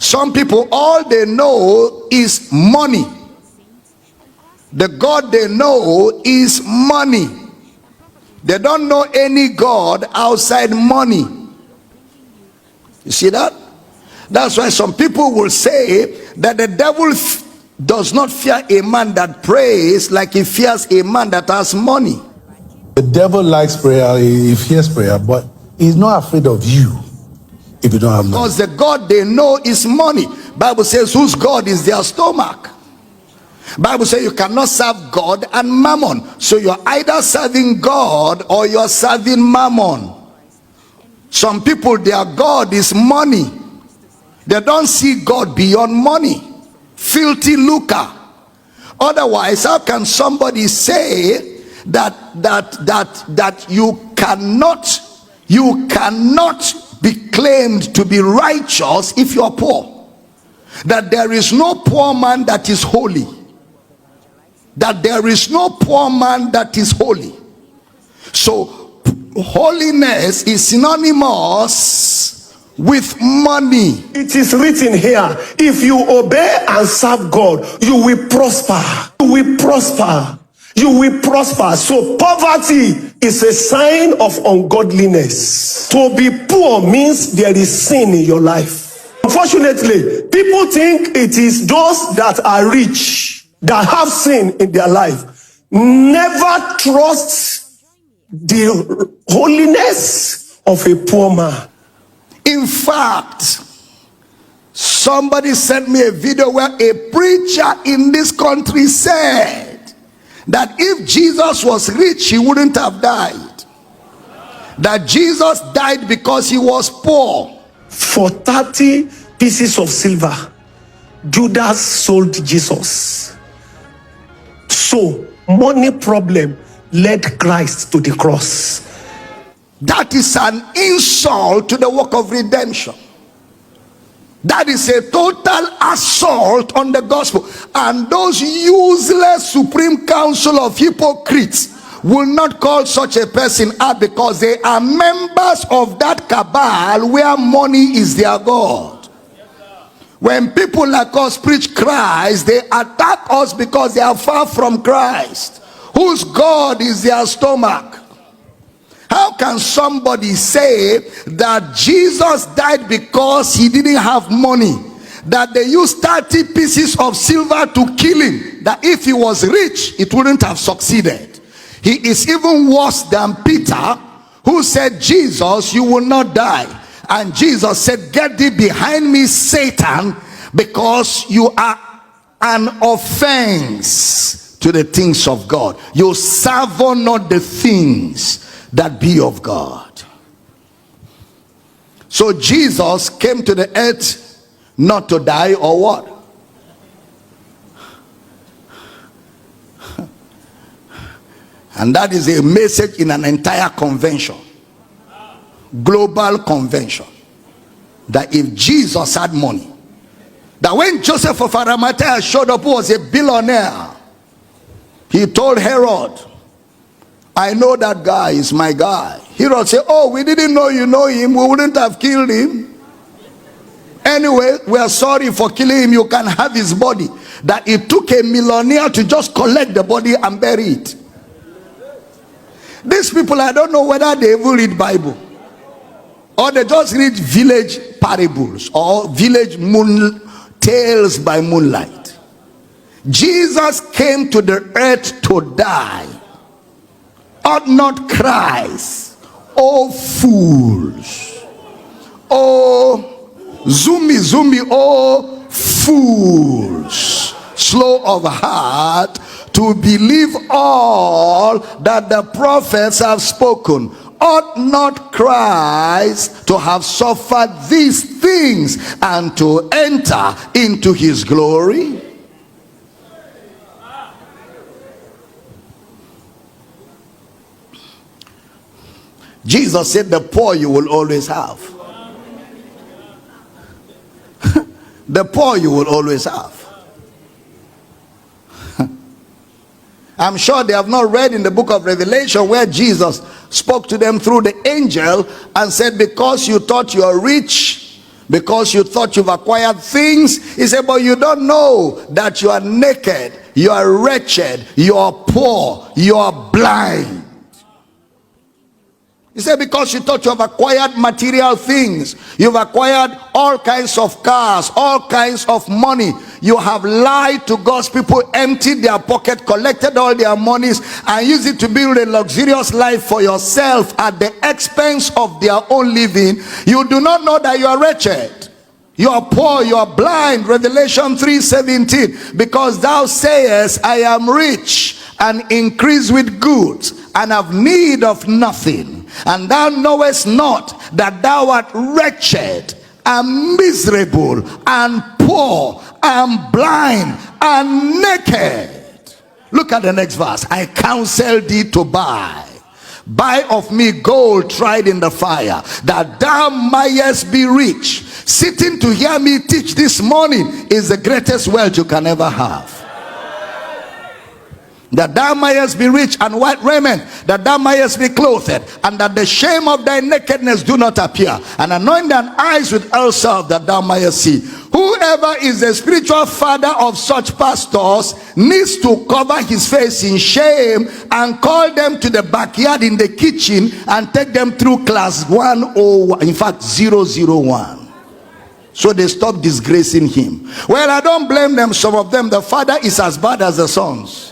Some people, all they know is money. The God they know is money. They don't know any God outside money. You see that? That's why some people will say that the devil does not fear a man that prays like he fears a man that has money. The devil likes prayer, he fears prayer, but he's not afraid of you if you don't have money. Because the God they know is money. Bible says whose God is their stomach. Bible says you cannot serve God and mammon. So you're either serving God or you're serving mammon. Some people, their God is money. They don't see God beyond money. Filthy lucre. Otherwise, how can somebody say that you cannot be claimed to be righteous if you're poor? That there is no poor man that is holy. That there is no poor man that is holy. So holiness is synonymous with money. It is written here, if you obey and serve God, you will prosper. You will prosper. You will prosper. So poverty is a sign of ungodliness. To be poor means there is sin in your life. Unfortunately, people think it is those that are rich that have sin in their life. Never trust the holiness of a poor man. In fact, somebody sent me a video where a preacher in this country said that if Jesus was rich, he wouldn't have died. That Jesus died because he was poor. For 30 pieces of silver, Judas sold Jesus. So, money problem led Christ to the cross. That is an insult to the work of redemption. That is a total assault on the gospel. And those useless Supreme Council of hypocrites will not call such a person out because they are members of that cabal where money is their God. When people like us preach Christ, they attack us because they are far from Christ, whose God is their stomach. How can somebody say that Jesus died because he didn't have money? That they used 30 pieces of silver to kill him? That if he was rich, it wouldn't have succeeded. He is even worse than Peter, who said, Jesus, you will not die. And Jesus said, get thee behind me, Satan, because you are an offense to the things of God. You serve not the things that be of God. So Jesus came to the earth not to die, or what? And that is a message in an entire convention, global convention, that if Jesus had money, that when Joseph of Arimathea showed up, who was a billionaire, he told Herod, I know that guy is my guy. Herod said, oh, we didn't know you know him, we wouldn't have killed him. Anyway, we are sorry for killing him, you can have his body. That it took a millionaire to just collect the body and bury it. These people, I don't know whether they even read Bible, or they just read village parables or village tales by moonlight. Jesus came to the earth to die. Ought not Christ, oh fools, oh zoomy, oh fools, slow of heart to believe all that the prophets have spoken. Ought not Christ to have suffered these things and to enter into his glory? Jesus said the poor you will always have. The poor you will always have. I'm sure they have not read in the book of Revelation where Jesus spoke to them through the angel and said, because you thought you are rich, Because you thought you've acquired things. He said, but you don't know that you are naked, you are wretched, you are poor, you are blind. He said, because you thought you have acquired material things, you've acquired all kinds of cars, all kinds of money, you have lied to God's people, emptied their pocket, collected all their monies, and used it to build a luxurious life for yourself at the expense of their own living. You do not know that you are wretched, you are poor, you are blind. Revelation 3:17, because thou sayest, I am rich and increase with goods, and have need of nothing, and thou knowest not that thou art wretched and miserable and poor and blind and naked. Look at the next verse. I counsel thee to buy of me gold tried in the fire, that thou mayest be rich. Sitting to hear me teach this morning is the greatest wealth you can ever have. That thou mayest be rich, and white raiment, that thou mayest be clothed, and that the shame of thy nakedness do not appear, and anoint thine eyes with oil salve, that thou mayest see. Whoever is the spiritual father of such pastors needs to cover his face in shame and call them to the backyard in the kitchen and take them through class 101, in fact 001. So they stop disgracing him. Well, I don't blame them. Some of them, the father is as bad as the sons.